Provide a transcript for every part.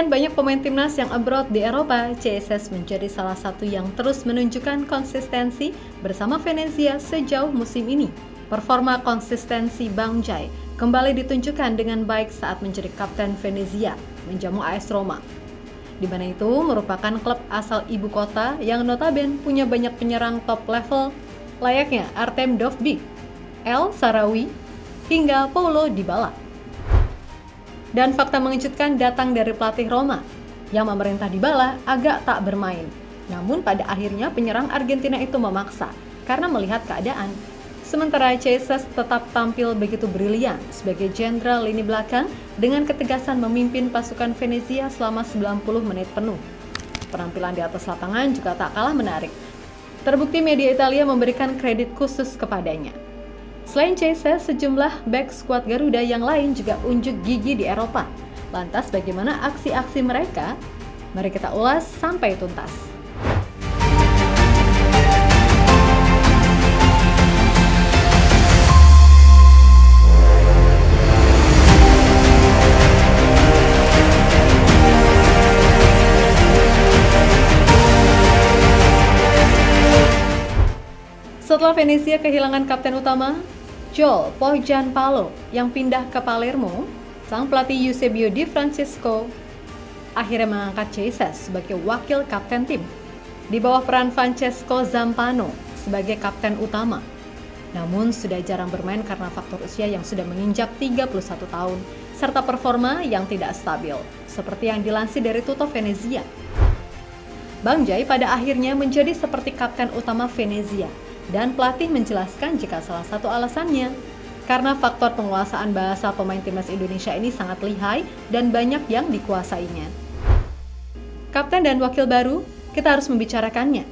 Selain banyak pemain timnas yang abroad di Eropa, CSS menjadi salah satu yang terus menunjukkan konsistensi bersama Venezia sejauh musim ini. Performa konsistensi Bang Jai kembali ditunjukkan dengan baik saat menjadi kapten Venezia menjamu AS Roma, di mana itu merupakan klub asal ibu kota yang notabene punya banyak penyerang top level layaknya Artem Dovbyk, El Shaarawy, hingga Paulo Dybala. Dan fakta mengejutkan datang dari pelatih Roma yang memerintah Dybala agak tak bermain. Namun pada akhirnya penyerang Argentina itu memaksa karena melihat keadaan. Sementara Jesus tetap tampil begitu brilian sebagai jenderal lini belakang dengan ketegasan memimpin pasukan Venezia selama 90 menit penuh. Penampilan di atas lapangan juga tak kalah menarik. Terbukti media Italia memberikan kredit khusus kepadanya. Selain Jesus, sejumlah back skuad Garuda yang lain juga unjuk gigi di Eropa. Lantas bagaimana aksi-aksi mereka? Mari kita ulas sampai tuntas. Setelah Venezia kehilangan kapten utama, Joel Pohjanpalo yang pindah ke Palermo, sang pelatih Eusebio Di Francesco akhirnya mengangkat Jesus sebagai wakil kapten tim, di bawah peran Francesco Zampano sebagai kapten utama. Namun sudah jarang bermain karena faktor usia yang sudah menginjak 31 tahun, serta performa yang tidak stabil, seperti yang dilansir dari Tutto Venezia. Bang Jai pada akhirnya menjadi seperti kapten utama Venezia, dan pelatih menjelaskan jika salah satu alasannya karena faktor penguasaan bahasa pemain timnas Indonesia ini sangat lihai dan banyak yang dikuasainya. Kapten dan wakil baru, kita harus membicarakannya.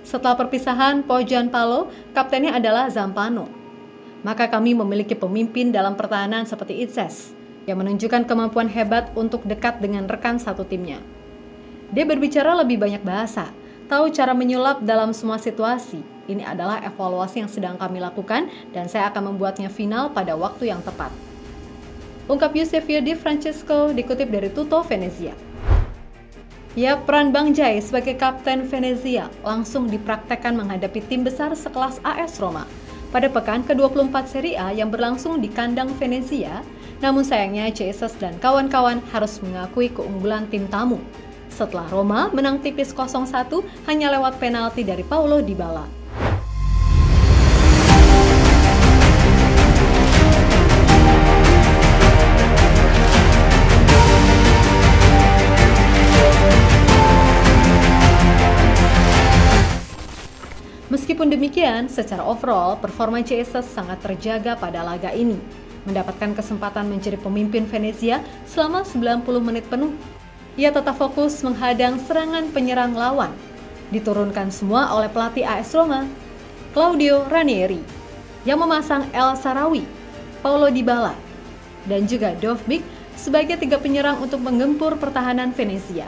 Setelah perpisahan Pohjanpalo, kaptennya adalah Zampano. Maka kami memiliki pemimpin dalam pertahanan seperti Itses, yang menunjukkan kemampuan hebat untuk dekat dengan rekan satu timnya. Dia berbicara lebih banyak bahasa, tahu cara menyulap dalam semua situasi. Ini adalah evaluasi yang sedang kami lakukan dan saya akan membuatnya final pada waktu yang tepat. Ungkap Eusebio Di Francesco dikutip dari Tutto Venezia. Ya, peran Bang Jai sebagai kapten Venezia langsung dipraktekkan menghadapi tim besar sekelas AS Roma pada pekan ke-24 Serie A yang berlangsung di kandang Venezia. Namun sayangnya Jesus dan kawan-kawan harus mengakui keunggulan tim tamu setelah Roma menang tipis 0-1 hanya lewat penalti dari Paulo Dybala. Meskipun demikian, secara overall, performa Jesus sangat terjaga pada laga ini, mendapatkan kesempatan menjadi pemimpin Venezia selama 90 menit penuh. Ia tetap fokus menghadang serangan penyerang lawan, diturunkan semua oleh pelatih AS Roma, Claudio Ranieri, yang memasang El Shaarawy, Paulo Dybala, dan juga Dovbyk sebagai tiga penyerang untuk menggempur pertahanan Venezia.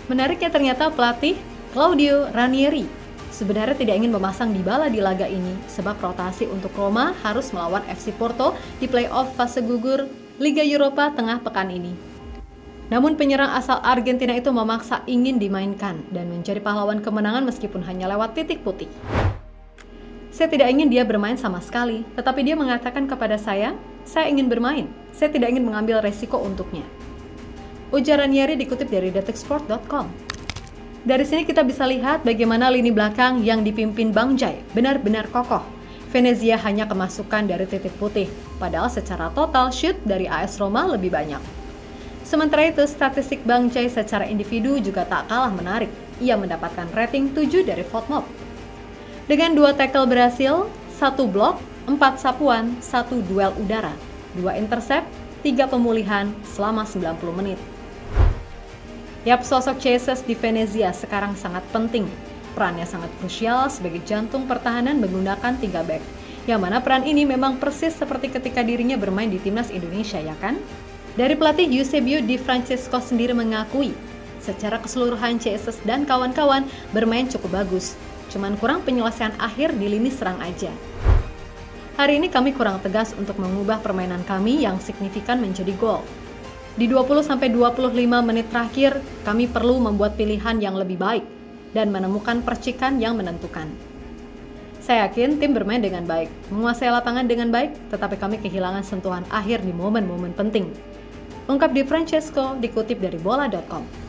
Menariknya ternyata pelatih Claudio Ranieri sebenarnya tidak ingin memasang Dybala di laga ini sebab rotasi untuk Roma harus melawan FC Porto di play-off fase gugur Liga Eropa tengah pekan ini. Namun penyerang asal Argentina itu memaksa ingin dimainkan dan menjadi pahlawan kemenangan meskipun hanya lewat titik putih. Saya tidak ingin dia bermain sama sekali, tetapi dia mengatakan kepada saya ingin bermain, saya tidak ingin mengambil resiko untuknya. Ujar Ranieri dikutip dari detiksport.com. Dari sini kita bisa lihat bagaimana lini belakang yang dipimpin Bang Jai benar-benar kokoh. Venezia hanya kemasukan dari titik putih, padahal secara total shoot dari AS Roma lebih banyak. Sementara itu, statistik Bang Jai secara individu juga tak kalah menarik. Ia mendapatkan rating 7 dari FotMob. Dengan 2 tackle berhasil, 1 blok, 4 sapuan, 1 duel udara, 2 intercept, 3 pemulihan selama 90 menit. Yap, sosok Jesus di Venezia sekarang sangat penting. Perannya sangat krusial sebagai jantung pertahanan menggunakan 3 back. Yang mana peran ini memang persis seperti ketika dirinya bermain di timnas Indonesia, ya kan? Dari pelatih Eusebio Di Francesco sendiri mengakui, secara keseluruhan Jesus dan kawan-kawan bermain cukup bagus, cuman kurang penyelesaian akhir di lini serang aja. Hari ini kami kurang tegas untuk mengubah permainan kami yang signifikan menjadi gol. Di 20-25 menit terakhir, kami perlu membuat pilihan yang lebih baik dan menemukan percikan yang menentukan. Saya yakin tim bermain dengan baik, menguasai lapangan dengan baik, tetapi kami kehilangan sentuhan akhir di momen-momen penting. Ungkap Di Francesco, dikutip dari bola.com.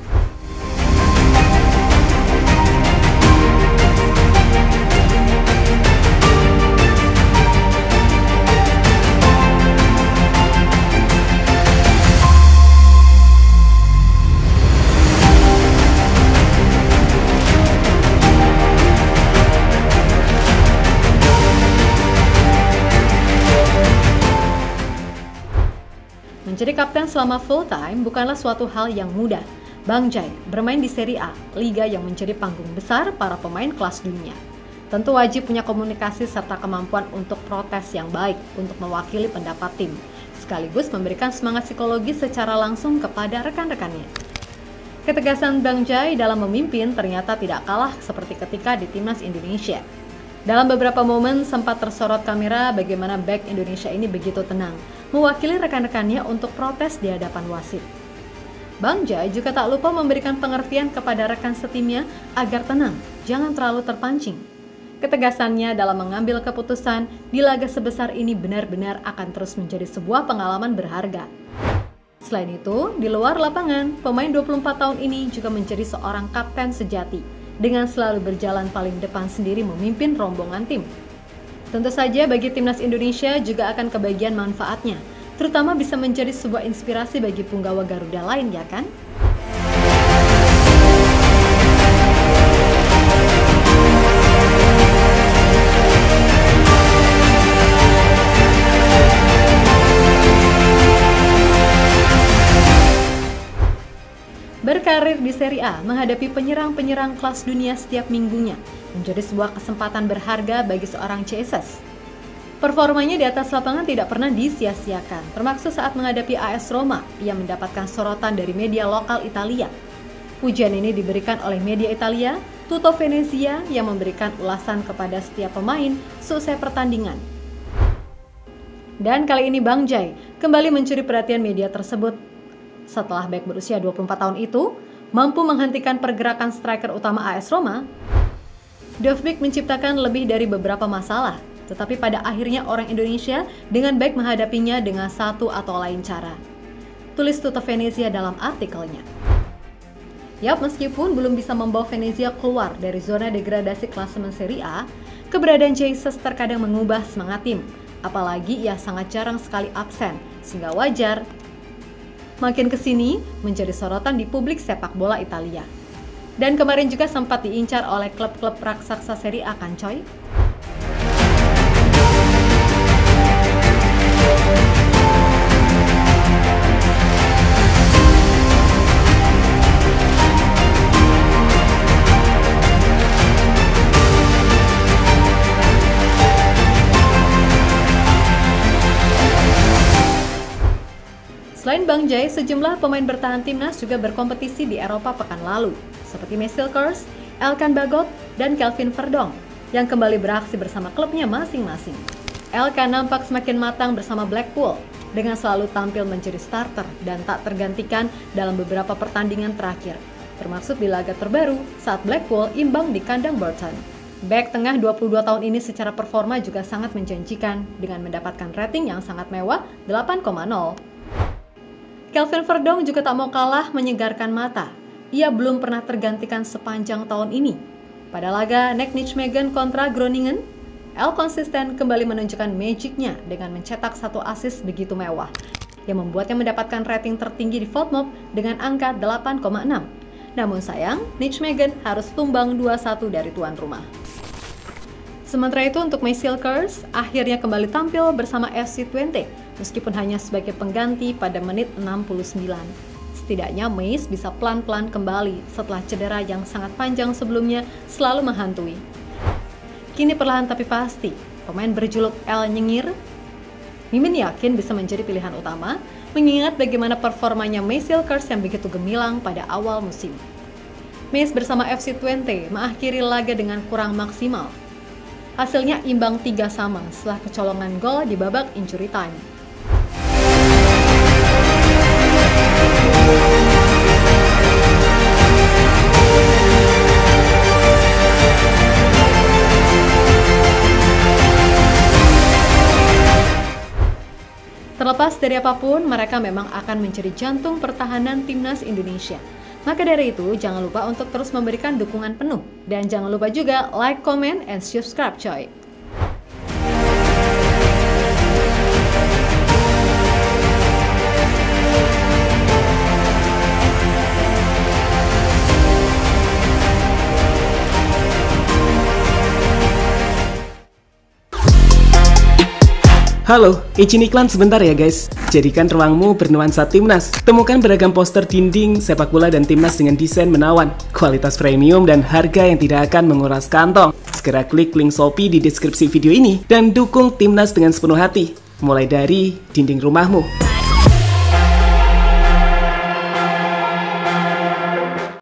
Menjadi kapten selama full time bukanlah suatu hal yang mudah. Bang Jai bermain di Serie A, liga yang menjadi panggung besar para pemain kelas dunia. Tentu wajib punya komunikasi serta kemampuan untuk protes yang baik untuk mewakili pendapat tim, sekaligus memberikan semangat psikologi secara langsung kepada rekan-rekannya. Ketegasan Bang Jai dalam memimpin ternyata tidak kalah seperti ketika di Timnas Indonesia. Dalam beberapa momen sempat tersorot kamera bagaimana bek Indonesia ini begitu tenang, mewakili rekan-rekannya untuk protes di hadapan wasit. Bang Jai juga tak lupa memberikan pengertian kepada rekan setimnya agar tenang, jangan terlalu terpancing. Ketegasannya dalam mengambil keputusan di laga sebesar ini benar-benar akan terus menjadi sebuah pengalaman berharga. Selain itu, di luar lapangan, pemain 24 tahun ini juga menjadi seorang kapten sejati, dengan selalu berjalan paling depan sendiri memimpin rombongan tim. Tentu saja bagi Timnas Indonesia juga akan kebagian manfaatnya, terutama bisa menjadi sebuah inspirasi bagi punggawa Garuda lain, ya kan? Berkarir di Serie A, menghadapi penyerang-penyerang kelas dunia setiap minggunya menjadi sebuah kesempatan berharga bagi seorang CSS. Performanya di atas lapangan tidak pernah disia-siakan, termasuk saat menghadapi AS Roma yang mendapatkan sorotan dari media lokal Italia. Pujian ini diberikan oleh media Italia, Tutto Venezia, yang memberikan ulasan kepada setiap pemain seusai pertandingan. Dan kali ini Bang Jai kembali mencuri perhatian media tersebut. Setelah bek berusia 24 tahun itu mampu menghentikan pergerakan striker utama AS Roma, Dovbyk menciptakan lebih dari beberapa masalah, tetapi pada akhirnya orang Indonesia dengan baik menghadapinya dengan satu atau lain cara. Tulis Tutto Venezia dalam artikelnya. Yap, meskipun belum bisa membawa Venezia keluar dari zona degradasi klasemen Serie A, keberadaan Jesus terkadang mengubah semangat tim, apalagi ia sangat jarang sekali absen, sehingga wajar makin kesini menjadi sorotan di publik sepak bola Italia. Dan kemarin juga sempat diincar oleh klub-klub raksasa Serie A kan coy? Selain Bang Jai, sejumlah pemain bertahan timnas juga berkompetisi di Eropa pekan lalu, seperti Marcel Kers, Elkan Bagot, dan Kelvin Verdonk, yang kembali beraksi bersama klubnya masing-masing. Elkan nampak semakin matang bersama Blackpool, dengan selalu tampil menjadi starter dan tak tergantikan dalam beberapa pertandingan terakhir, termasuk di laga terbaru saat Blackpool imbang di kandang Burton. Bek tengah 22 tahun ini secara performa juga sangat menjanjikan dengan mendapatkan rating yang sangat mewah 8,0. Kelvin Verdonk juga tak mau kalah menyegarkan mata. Ia belum pernah tergantikan sepanjang tahun ini. Pada laga Nijmegen kontra Groningen, El konsisten kembali menunjukkan magicnya dengan mencetak 1 assist begitu mewah, yang membuatnya mendapatkan rating tertinggi di FotMob dengan angka 8,6. Namun sayang, Nijmegen harus tumbang 2-1 dari tuan rumah. Sementara itu untuk Marcel Kers akhirnya kembali tampil bersama FC Twente meskipun hanya sebagai pengganti pada menit 69. Setidaknya Meis bisa pelan-pelan kembali setelah cedera yang sangat panjang sebelumnya selalu menghantui. Kini perlahan tapi pasti, pemain berjuluk El Nyengir, Mimin yakin bisa menjadi pilihan utama mengingat bagaimana performanya Marcel Kers yang begitu gemilang pada awal musim. Meis bersama FC Twente mengakhiri laga dengan kurang maksimal. Hasilnya imbang 3-3 setelah kecolongan gol di babak injury time. Terlepas dari apapun, mereka memang akan menjadi jantung pertahanan timnas Indonesia. Maka dari itu, jangan lupa untuk terus memberikan dukungan penuh. Dan jangan lupa juga like, comment, and subscribe coy. Halo, izin iklan sebentar ya guys. Jadikan ruangmu bernuansa timnas. Temukan beragam poster dinding, sepak bola dan timnas dengan desain menawan, kualitas premium dan harga yang tidak akan menguras kantong. Segera klik link Shopee di deskripsi video ini dan dukung timnas dengan sepenuh hati. Mulai dari dinding rumahmu.